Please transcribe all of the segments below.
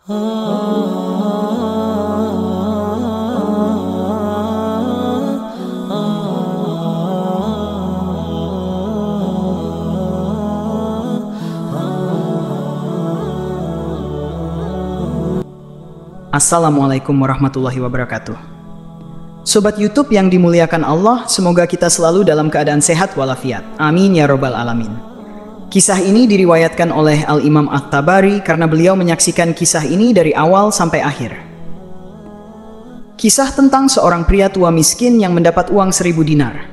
Assalamualaikum warahmatullahi wabarakatuh. Sobat YouTube yang dimuliakan Allah, semoga kita selalu dalam keadaan sehat walafiat. Amin ya robbal alamin. Kisah ini diriwayatkan oleh Al-Imam At-Tabari karena beliau menyaksikan kisah ini dari awal sampai akhir. Kisah tentang seorang pria tua miskin yang mendapat uang 1000 dinar.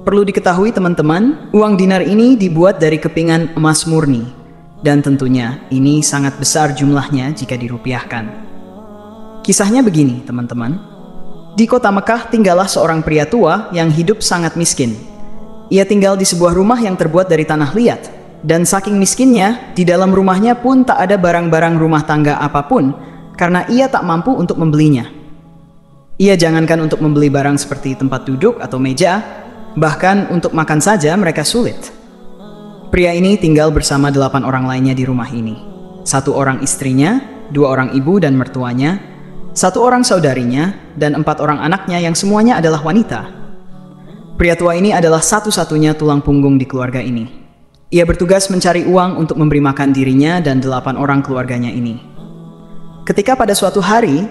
Perlu diketahui teman-teman, uang dinar ini dibuat dari kepingan emas murni. Dan tentunya ini sangat besar jumlahnya jika dirupiahkan. Kisahnya begini teman-teman. Di kota Mekah tinggallah seorang pria tua yang hidup sangat miskin. Ia tinggal di sebuah rumah yang terbuat dari tanah liat. Dan saking miskinnya, di dalam rumahnya pun tak ada barang-barang rumah tangga apapun, karena ia tak mampu untuk membelinya. Ia jangankan untuk membeli barang seperti tempat duduk atau meja, bahkan untuk makan saja mereka sulit. Pria ini tinggal bersama 8 orang lainnya di rumah ini. 1 orang istrinya, 2 orang ibu dan mertuanya, 1 orang saudarinya, dan 4 orang anaknya yang semuanya adalah wanita. Pria tua ini adalah satu-satunya tulang punggung di keluarga ini. Ia bertugas mencari uang untuk memberi makan dirinya dan 8 orang keluarganya ini. Ketika pada suatu hari,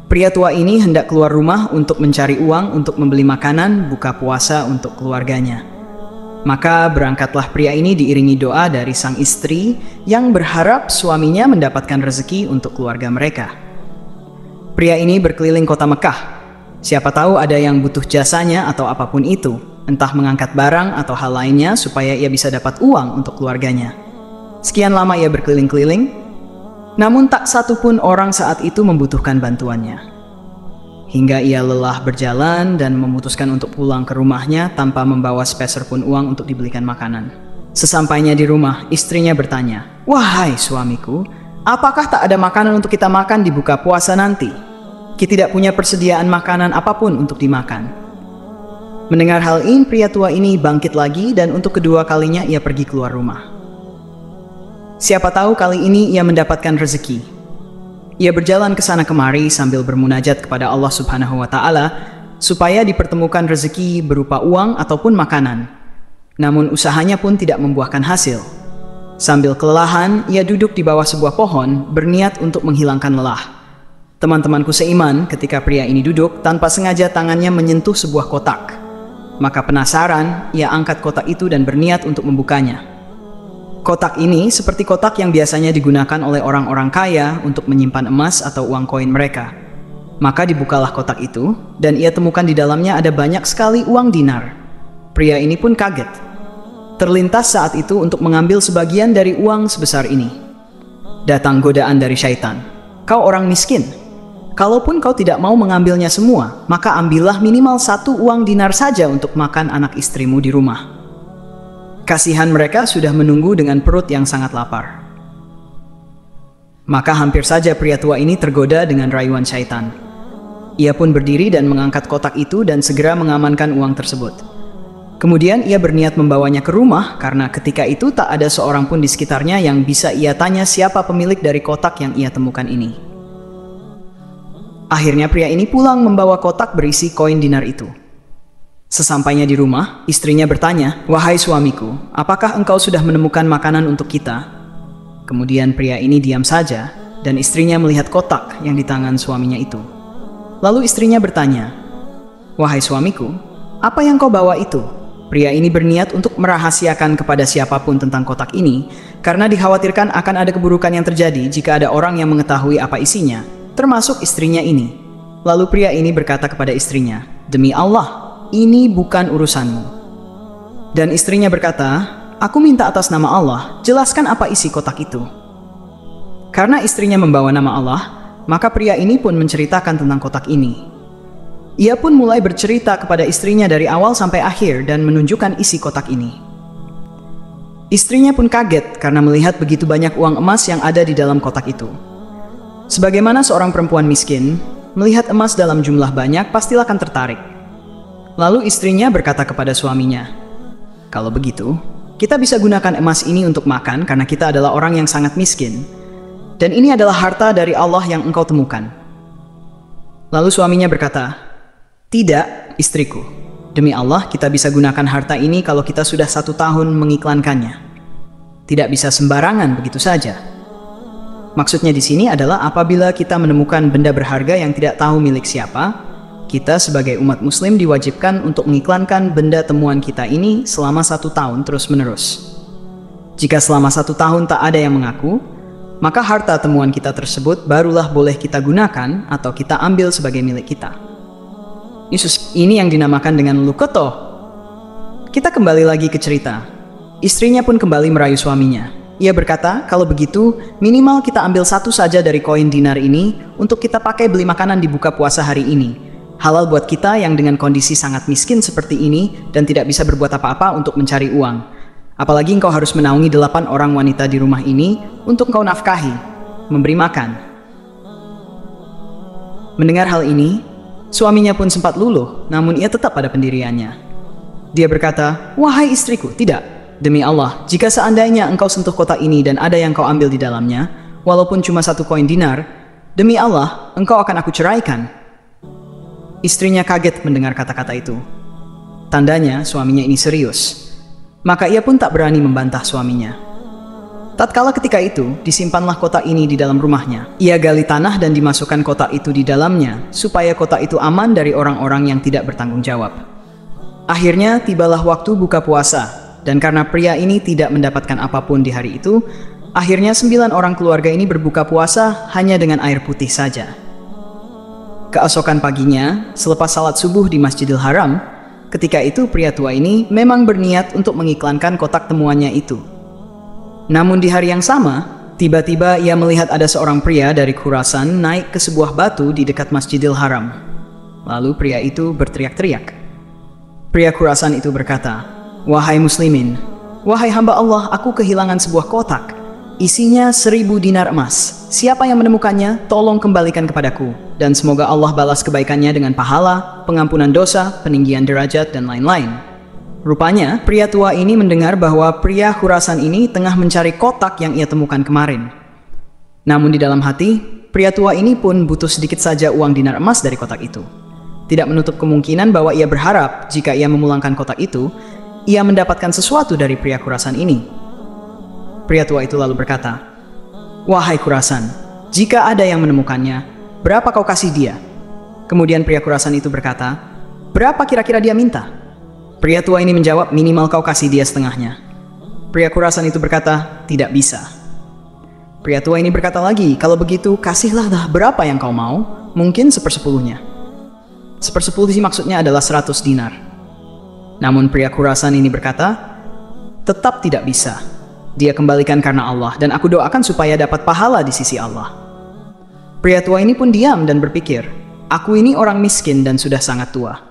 pria tua ini hendak keluar rumah untuk mencari uang untuk membeli makanan buka puasa untuk keluarganya. Maka berangkatlah pria ini diiringi doa dari sang istri yang berharap suaminya mendapatkan rezeki untuk keluarga mereka. Pria ini berkeliling kota Mekah. Siapa tahu ada yang butuh jasanya atau apapun itu, entah mengangkat barang atau hal lainnya supaya ia bisa dapat uang untuk keluarganya. Sekian lama ia berkeliling-keliling, namun tak satu pun orang saat itu membutuhkan bantuannya. Hingga ia lelah berjalan dan memutuskan untuk pulang ke rumahnya tanpa membawa sepeser pun uang untuk dibelikan makanan. Sesampainya di rumah, istrinya bertanya, "Wahai suamiku, apakah tak ada makanan untuk kita makan di buka puasa nanti? Kita tidak punya persediaan makanan apapun untuk dimakan." Mendengar hal ini, pria tua ini bangkit lagi dan untuk kedua kalinya ia pergi keluar rumah. Siapa tahu kali ini ia mendapatkan rezeki. Ia berjalan ke sana kemari sambil bermunajat kepada Allah Subhanahu wa Ta'ala supaya dipertemukan rezeki berupa uang ataupun makanan. Namun usahanya pun tidak membuahkan hasil. Sambil kelelahan, ia duduk di bawah sebuah pohon berniat untuk menghilangkan lelah. Teman-temanku seiman, ketika pria ini duduk, tanpa sengaja tangannya menyentuh sebuah kotak. Maka penasaran, ia angkat kotak itu dan berniat untuk membukanya. Kotak ini seperti kotak yang biasanya digunakan oleh orang-orang kaya untuk menyimpan emas atau uang koin mereka. Maka dibukalah kotak itu, dan ia temukan di dalamnya ada banyak sekali uang dinar. Pria ini pun kaget. Terlintas saat itu untuk mengambil sebagian dari uang sebesar ini. Datang godaan dari syaitan. "Kau orang miskin. Kalaupun kau tidak mau mengambilnya semua, maka ambillah minimal 1 uang dinar saja untuk makan anak istrimu di rumah." Kasihan mereka sudah menunggu dengan perut yang sangat lapar. Maka hampir saja pria tua ini tergoda dengan rayuan syaitan. Ia pun berdiri dan mengangkat kotak itu dan segera mengamankan uang tersebut. Kemudian ia berniat membawanya ke rumah karena ketika itu tak ada seorang pun di sekitarnya yang bisa ia tanya siapa pemilik dari kotak yang ia temukan ini. Akhirnya pria ini pulang membawa kotak berisi koin dinar itu. Sesampainya di rumah, istrinya bertanya, "Wahai suamiku, apakah engkau sudah menemukan makanan untuk kita?" Kemudian pria ini diam saja, dan istrinya melihat kotak yang di tangan suaminya itu. Lalu istrinya bertanya, "Wahai suamiku, apa yang kau bawa itu?" Pria ini berniat untuk merahasiakan kepada siapapun tentang kotak ini, karena dikhawatirkan akan ada keburukan yang terjadi jika ada orang yang mengetahui apa isinya, termasuk istrinya ini. Lalu pria ini berkata kepada istrinya, "Demi Allah, ini bukan urusanmu." Dan istrinya berkata, "Aku minta atas nama Allah, jelaskan apa isi kotak itu." Karena istrinya membawa nama Allah, maka pria ini pun menceritakan tentang kotak ini. Ia pun mulai bercerita kepada istrinya dari awal sampai akhir dan menunjukkan isi kotak ini. Istrinya pun kaget karena melihat begitu banyak uang emas yang ada di dalam kotak itu. Sebagaimana seorang perempuan miskin, melihat emas dalam jumlah banyak pastilah akan tertarik. Lalu istrinya berkata kepada suaminya, "Kalau begitu, kita bisa gunakan emas ini untuk makan karena kita adalah orang yang sangat miskin. dan ini adalah harta dari Allah yang engkau temukan. Lalu suaminya berkata, "Tidak, istriku. Demi Allah, kita bisa gunakan harta ini kalau kita sudah 1 tahun mengiklankannya. Tidak bisa sembarangan begitu saja." Maksudnya di sini adalah apabila kita menemukan benda berharga yang tidak tahu milik siapa, kita sebagai umat muslim diwajibkan untuk mengiklankan benda temuan kita ini selama 1 tahun terus-menerus. Jika selama 1 tahun tak ada yang mengaku, maka harta temuan kita tersebut barulah boleh kita gunakan atau kita ambil sebagai milik kita. Ini yang dinamakan dengan lukoto. Kita kembali lagi ke cerita. Istrinya pun kembali merayu suaminya. Ia berkata, kalau begitu minimal kita ambil 1 saja dari koin dinar ini untuk kita pakai beli makanan di buka puasa hari ini. Halal buat kita yang dengan kondisi sangat miskin seperti ini dan tidak bisa berbuat apa-apa untuk mencari uang. Apalagi engkau harus menaungi 8 orang wanita di rumah ini untuk engkau nafkahi, memberi makan. Mendengar hal ini, suaminya pun sempat luluh, namun ia tetap pada pendiriannya. Dia berkata, "Wahai istriku, tidak. Demi Allah, jika seandainya engkau sentuh kotak ini dan ada yang kau ambil di dalamnya, walaupun cuma 1 koin dinar, demi Allah, engkau akan aku ceraikan." Istrinya kaget mendengar kata-kata itu. Tandanya suaminya ini serius. Maka ia pun tak berani membantah suaminya. Tatkala ketika itu, disimpanlah kotak ini di dalam rumahnya. Ia gali tanah dan dimasukkan kotak itu di dalamnya, supaya kotak itu aman dari orang-orang yang tidak bertanggung jawab. Akhirnya tibalah waktu buka puasa, dan karena pria ini tidak mendapatkan apapun di hari itu, akhirnya 9 orang keluarga ini berbuka puasa hanya dengan air putih saja. Keesokan paginya, selepas salat subuh di Masjidil Haram, ketika itu pria tua ini memang berniat untuk mengiklankan kotak temuannya itu. Namun di hari yang sama, tiba-tiba ia melihat ada seorang pria dari Khurasan naik ke sebuah batu di dekat Masjidil Haram. Lalu pria itu berteriak-teriak. Pria Khurasan itu berkata, "Wahai muslimin, wahai hamba Allah, aku kehilangan sebuah kotak. Isinya 1000 dinar emas. Siapa yang menemukannya, tolong kembalikan kepadaku. Dan semoga Allah balas kebaikannya dengan pahala, pengampunan dosa, peninggian derajat, dan lain-lain." Rupanya, pria tua ini mendengar bahwa pria Khurasan ini tengah mencari kotak yang ia temukan kemarin. Namun di dalam hati, pria tua ini pun butuh sedikit saja uang dinar emas dari kotak itu. Tidak menutup kemungkinan bahwa ia berharap jika ia memulangkan kotak itu, ia mendapatkan sesuatu dari pria Khurasan ini. Pria tua itu lalu berkata, "Wahai Khurasan, jika ada yang menemukannya, berapa kau kasih dia?" Kemudian pria Khurasan itu berkata, "Berapa kira-kira dia minta?" Pria tua ini menjawab, "Minimal kau kasih dia setengahnya." Pria Khurasan itu berkata, "Tidak bisa." Pria tua ini berkata lagi, "Kalau begitu, kasihlah berapa yang kau mau, mungkin 1/10-nya. 1/10 sih maksudnya adalah 100 dinar. Namun pria Khurasan ini berkata, "Tetap tidak bisa. Dia kembalikan karena Allah, dan aku doakan supaya dapat pahala di sisi Allah." Pria tua ini pun diam dan berpikir, "Aku ini orang miskin dan sudah sangat tua.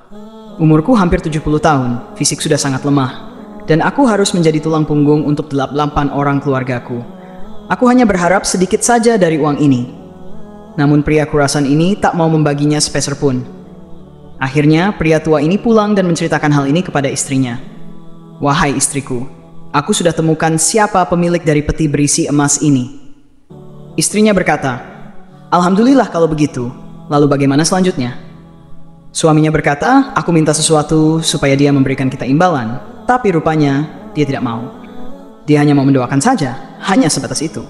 Umurku hampir 70 tahun, fisik sudah sangat lemah, dan aku harus menjadi tulang punggung untuk 8 orang keluargaku. Aku hanya berharap sedikit saja dari uang ini." Namun pria Khurasan ini tak mau membaginya sepeser pun. Akhirnya pria tua ini pulang dan menceritakan hal ini kepada istrinya. "Wahai istriku, aku sudah temukan siapa pemilik dari peti berisi emas ini." Istrinya berkata, "Alhamdulillah kalau begitu. Lalu bagaimana selanjutnya?" Suaminya berkata, "Aku minta sesuatu supaya dia memberikan kita imbalan, tapi rupanya dia tidak mau. Dia hanya mau mendoakan saja, hanya sebatas itu."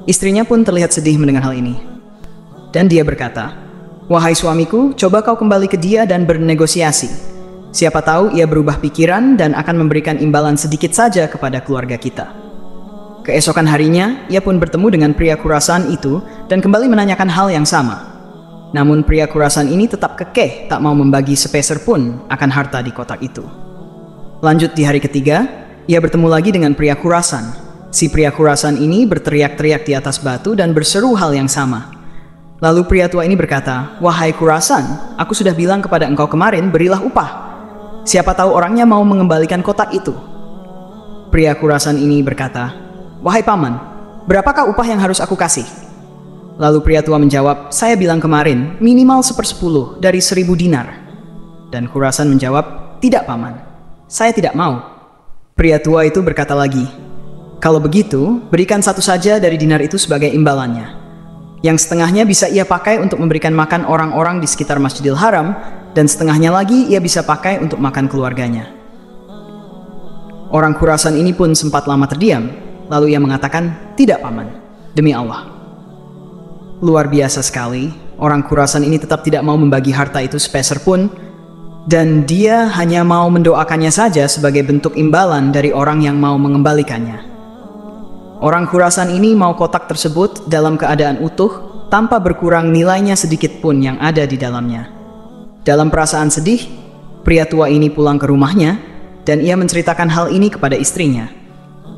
Istrinya pun terlihat sedih mendengar hal ini. Dan dia berkata, "Wahai suamiku, coba kau kembali ke dia dan bernegosiasi. Siapa tahu ia berubah pikiran dan akan memberikan imbalan sedikit saja kepada keluarga kita." Keesokan harinya, ia pun bertemu dengan pria Khurasan itu dan kembali menanyakan hal yang sama. Namun pria Khurasan ini tetap kekeh, tak mau membagi sepeser pun akan harta di kotak itu. Lanjut di hari ketiga, ia bertemu lagi dengan pria Khurasan. Si pria Khurasan ini berteriak-teriak di atas batu dan berseru hal yang sama. Lalu pria tua ini berkata, "Wahai Khurasan, aku sudah bilang kepada engkau kemarin, berilah upah. Siapa tahu orangnya mau mengembalikan kotak itu." Pria Khurasan ini berkata, "Wahai paman, berapakah upah yang harus aku kasih?" Lalu pria tua menjawab, "Saya bilang kemarin, minimal 1/10 dari 1000 dinar. Dan Khurasan menjawab, "Tidak paman, saya tidak mau." Pria tua itu berkata lagi, Kalau begitu, berikan satu saja dari dinar itu sebagai imbalannya. Yang setengahnya bisa ia pakai untuk memberikan makan orang-orang di sekitar Masjidil Haram, dan setengahnya lagi ia bisa pakai untuk makan keluarganya. Orang Khurasan ini pun sempat lama terdiam, lalu ia mengatakan, "Tidak, Paman, demi Allah." Luar biasa sekali, orang Khurasan ini tetap tidak mau membagi harta itu sepeser pun, dan dia hanya mau mendoakannya saja sebagai bentuk imbalan dari orang yang mau mengembalikannya. Orang Khurasan ini mau kotak tersebut dalam keadaan utuh, tanpa berkurang nilainya sedikit pun yang ada di dalamnya. Dalam perasaan sedih, pria tua ini pulang ke rumahnya, dan ia menceritakan hal ini kepada istrinya.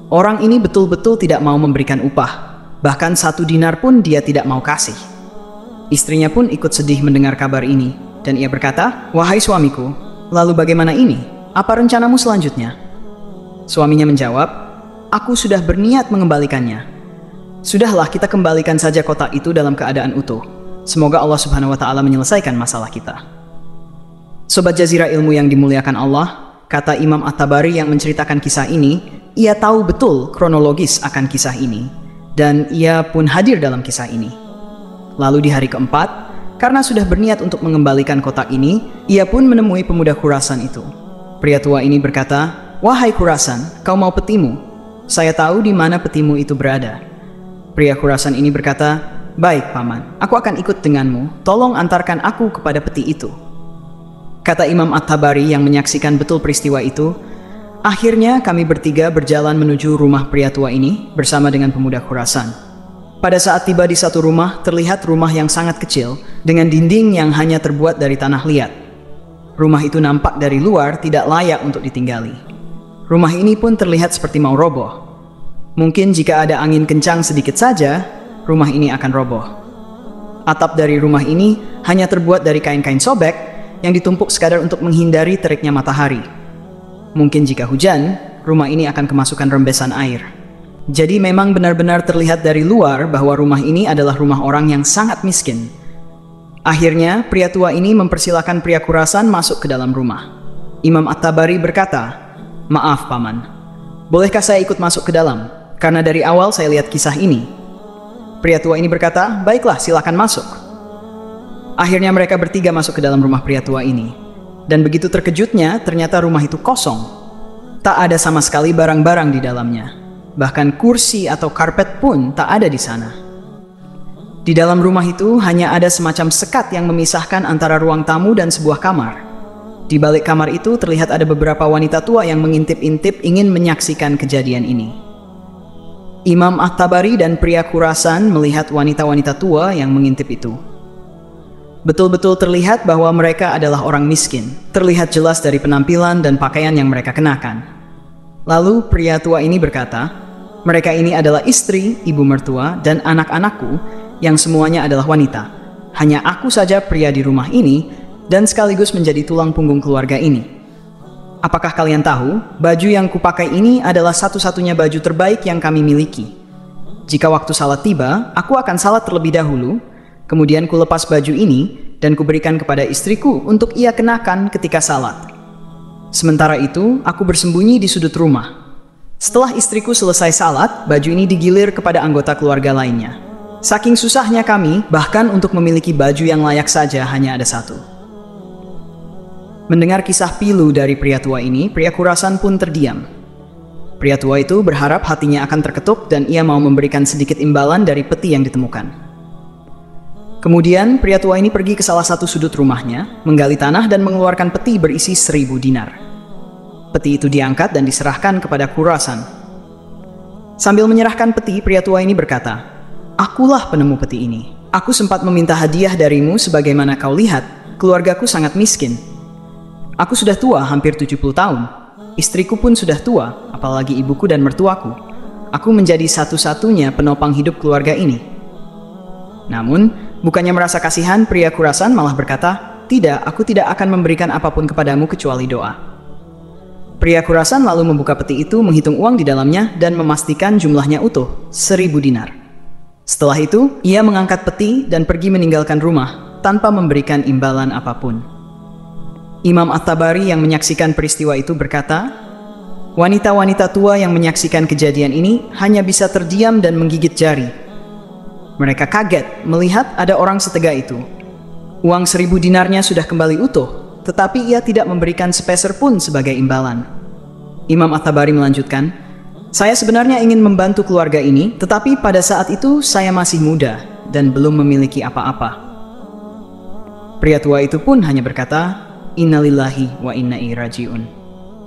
Orang ini betul-betul tidak mau memberikan upah, bahkan 1 dinar pun dia tidak mau kasih. Istrinya pun ikut sedih mendengar kabar ini, dan ia berkata, "Wahai suamiku, lalu bagaimana ini? Apa rencanamu selanjutnya?" Suaminya menjawab, "Aku sudah berniat mengembalikannya. Sudahlah, kita kembalikan saja kotak itu dalam keadaan utuh. Semoga Allah Subhanahu wa Ta'ala menyelesaikan masalah kita." Sobat Jazirah Ilmu yang dimuliakan Allah, kata Imam At-Tabari yang menceritakan kisah ini, ia tahu betul kronologis akan kisah ini, dan ia pun hadir dalam kisah ini. Lalu di hari keempat, karena sudah berniat untuk mengembalikan kotak ini, ia pun menemui pemuda Khurasan itu. Pria tua ini berkata, "Wahai Khurasan, kau mau petimu? Saya tahu di mana petimu itu berada." Pria Khurasan ini berkata, "Baik, Paman, aku akan ikut denganmu, tolong antarkan aku kepada peti itu." Kata Imam At-Tabari yang menyaksikan betul peristiwa itu, "Akhirnya kami bertiga berjalan menuju rumah pria tua ini bersama dengan pemuda Khurasan. Pada saat tiba di satu rumah, terlihat rumah yang sangat kecil dengan dinding yang hanya terbuat dari tanah liat. Rumah itu nampak dari luar tidak layak untuk ditinggali. Rumah ini pun terlihat seperti mau roboh. Mungkin jika ada angin kencang sedikit saja, rumah ini akan roboh. Atap dari rumah ini hanya terbuat dari kain-kain sobek yang ditumpuk sekadar untuk menghindari teriknya matahari. Mungkin jika hujan, rumah ini akan kemasukan rembesan air. Jadi memang benar-benar terlihat dari luar bahwa rumah ini adalah rumah orang yang sangat miskin." Akhirnya, pria tua ini mempersilahkan pria Khurasan masuk ke dalam rumah. Imam At-Tabari berkata, "Maaf, Paman, bolehkah saya ikut masuk ke dalam? Karena dari awal saya lihat kisah ini." Pria tua ini berkata, "Baiklah, silakan masuk." Akhirnya mereka bertiga masuk ke dalam rumah pria tua ini. Dan begitu terkejutnya, ternyata rumah itu kosong. Tak ada sama sekali barang-barang di dalamnya. Bahkan kursi atau karpet pun tak ada di sana. Di dalam rumah itu hanya ada semacam sekat yang memisahkan antara ruang tamu dan sebuah kamar. Di balik kamar itu terlihat ada beberapa wanita tua yang mengintip-intip ingin menyaksikan kejadian ini. Imam At-Tabari dan pria Khurasan melihat wanita-wanita tua yang mengintip itu. Betul-betul terlihat bahwa mereka adalah orang miskin. Terlihat jelas dari penampilan dan pakaian yang mereka kenakan. Lalu pria tua ini berkata, "Mereka ini adalah istri, ibu mertua, dan anak-anakku yang semuanya adalah wanita. Hanya aku saja pria di rumah ini dan sekaligus menjadi tulang punggung keluarga ini. Apakah kalian tahu, baju yang kupakai ini adalah satu-satunya baju terbaik yang kami miliki. Jika waktu salat tiba, aku akan salat terlebih dahulu, kemudian kulepas baju ini dan kuberikan kepada istriku untuk ia kenakan ketika salat. Sementara itu, aku bersembunyi di sudut rumah. Setelah istriku selesai salat, baju ini digilir kepada anggota keluarga lainnya. Saking susahnya kami, bahkan untuk memiliki baju yang layak saja hanya ada satu." Mendengar kisah pilu dari pria tua ini, pria Khurasan pun terdiam. Pria tua itu berharap hatinya akan terketuk dan ia mau memberikan sedikit imbalan dari peti yang ditemukan. Kemudian pria tua ini pergi ke salah satu sudut rumahnya, menggali tanah dan mengeluarkan peti berisi 1000 dinar. Peti itu diangkat dan diserahkan kepada Khurasan. Sambil menyerahkan peti, pria tua ini berkata, "Akulah penemu peti ini. Aku sempat meminta hadiah darimu sebagaimana kau lihat, keluargaku sangat miskin. Aku sudah tua, hampir 70 tahun. Istriku pun sudah tua, apalagi ibuku dan mertuaku. Aku menjadi satu-satunya penopang hidup keluarga ini." Namun, bukannya merasa kasihan, pria Khurasan malah berkata, "Tidak, aku tidak akan memberikan apapun kepadamu kecuali doa." Pria Khurasan lalu membuka peti itu, menghitung uang di dalamnya, dan memastikan jumlahnya utuh, 1000 dinar. Setelah itu, ia mengangkat peti dan pergi meninggalkan rumah, tanpa memberikan imbalan apapun. Imam At-Tabari yang menyaksikan peristiwa itu berkata, Wanita-wanita tua yang menyaksikan kejadian ini hanya bisa terdiam dan menggigit jari. Mereka kaget melihat ada orang setega itu. Uang 1000 dinarnya sudah kembali utuh, tetapi ia tidak memberikan sepeser pun sebagai imbalan. Imam At-Tabari melanjutkan, "Saya sebenarnya ingin membantu keluarga ini, tetapi pada saat itu saya masih muda dan belum memiliki apa-apa." Pria tua itu pun hanya berkata, "Innalillahi wa inna ilaihi raji'un."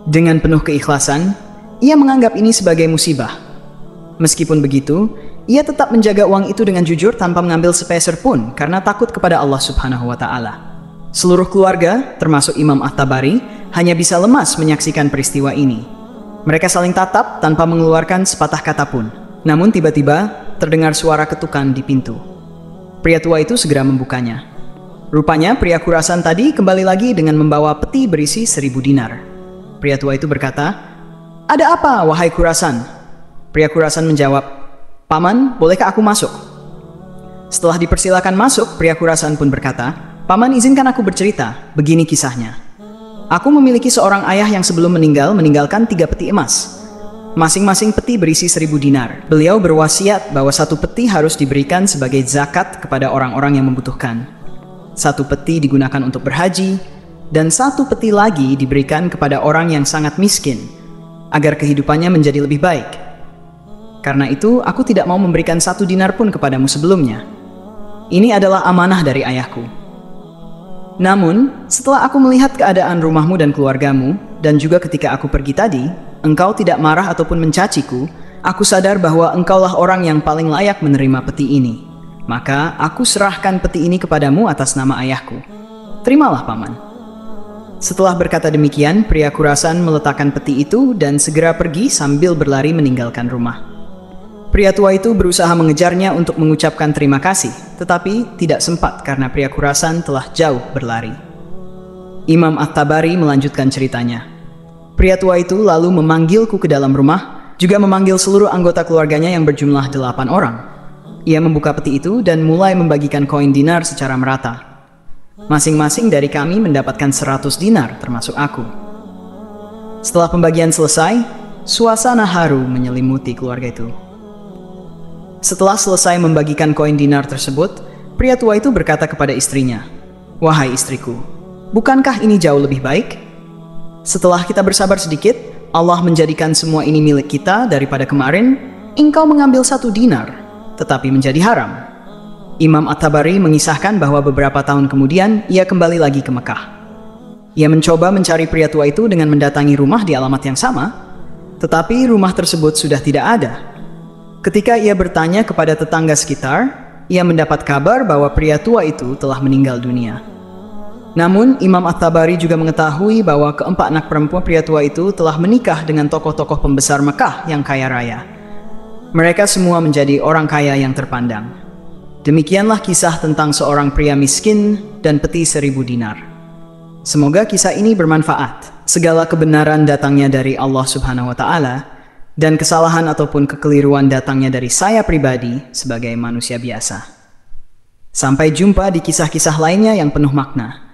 Dengan penuh keikhlasan, ia menganggap ini sebagai musibah. Meskipun begitu, ia tetap menjaga uang itu dengan jujur tanpa mengambil sepeser pun karena takut kepada Allah Subhanahu wa Ta'ala. Seluruh keluarga, termasuk Imam At-Tabari, hanya bisa lemas menyaksikan peristiwa ini. Mereka saling tatap tanpa mengeluarkan sepatah kata pun. Namun tiba-tiba terdengar suara ketukan di pintu. Pria tua itu segera membukanya. Rupanya pria Khurasan tadi kembali lagi dengan membawa peti berisi 1000 dinar. Pria tua itu berkata, "Ada apa, wahai Khurasan?" Pria Khurasan menjawab, "Paman, bolehkah aku masuk?" Setelah dipersilakan masuk, pria Khurasan pun berkata, "Paman, izinkan aku bercerita. Begini kisahnya. Aku memiliki seorang ayah yang sebelum meninggalkan 3 peti emas. Masing-masing peti berisi 1000 dinar. Beliau berwasiat bahwa 1 peti harus diberikan sebagai zakat kepada orang-orang yang membutuhkan. 1 peti digunakan untuk berhaji, dan 1 peti lagi diberikan kepada orang yang sangat miskin, agar kehidupannya menjadi lebih baik. Karena itu, aku tidak mau memberikan 1 dinar pun kepadamu sebelumnya. Ini adalah amanah dari ayahku. Namun, setelah aku melihat keadaan rumahmu dan keluargamu, dan juga ketika aku pergi tadi, engkau tidak marah ataupun mencaciku, aku sadar bahwa engkaulah orang yang paling layak menerima peti ini. Maka, aku serahkan peti ini kepadamu atas nama ayahku. Terimalah, Paman." Setelah berkata demikian, pria Khurasan meletakkan peti itu dan segera pergi sambil berlari meninggalkan rumah. Pria tua itu berusaha mengejarnya untuk mengucapkan terima kasih, tetapi tidak sempat karena pria Khurasan telah jauh berlari. Imam At-Tabari melanjutkan ceritanya. Pria tua itu lalu memanggilku ke dalam rumah, juga memanggil seluruh anggota keluarganya yang berjumlah 8 orang. Ia membuka peti itu dan mulai membagikan koin dinar secara merata. Masing-masing dari kami mendapatkan 100 dinar, termasuk aku. Setelah pembagian selesai, suasana haru menyelimuti keluarga itu. Setelah selesai membagikan koin dinar tersebut, pria tua itu berkata kepada istrinya, "Wahai istriku, bukankah ini jauh lebih baik? Setelah kita bersabar sedikit, Allah menjadikan semua ini milik kita daripada kemarin, engkau mengambil 1 dinar, tetapi menjadi haram." Imam At-Tabari mengisahkan bahwa beberapa tahun kemudian ia kembali lagi ke Mekah. Ia mencoba mencari pria tua itu dengan mendatangi rumah di alamat yang sama, tetapi rumah tersebut sudah tidak ada. Ketika ia bertanya kepada tetangga sekitar, ia mendapat kabar bahwa pria tua itu telah meninggal dunia. Namun, Imam At-Tabari juga mengetahui bahwa keempat anak perempuan pria tua itu telah menikah dengan tokoh-tokoh pembesar Mekah yang kaya raya. Mereka semua menjadi orang kaya yang terpandang. Demikianlah kisah tentang seorang pria miskin dan peti 1000 dinar. Semoga kisah ini bermanfaat. Segala kebenaran datangnya dari Allah Subhanahu wa Ta'ala, dan kesalahan ataupun kekeliruan datangnya dari saya pribadi sebagai manusia biasa. Sampai jumpa di kisah-kisah lainnya yang penuh makna.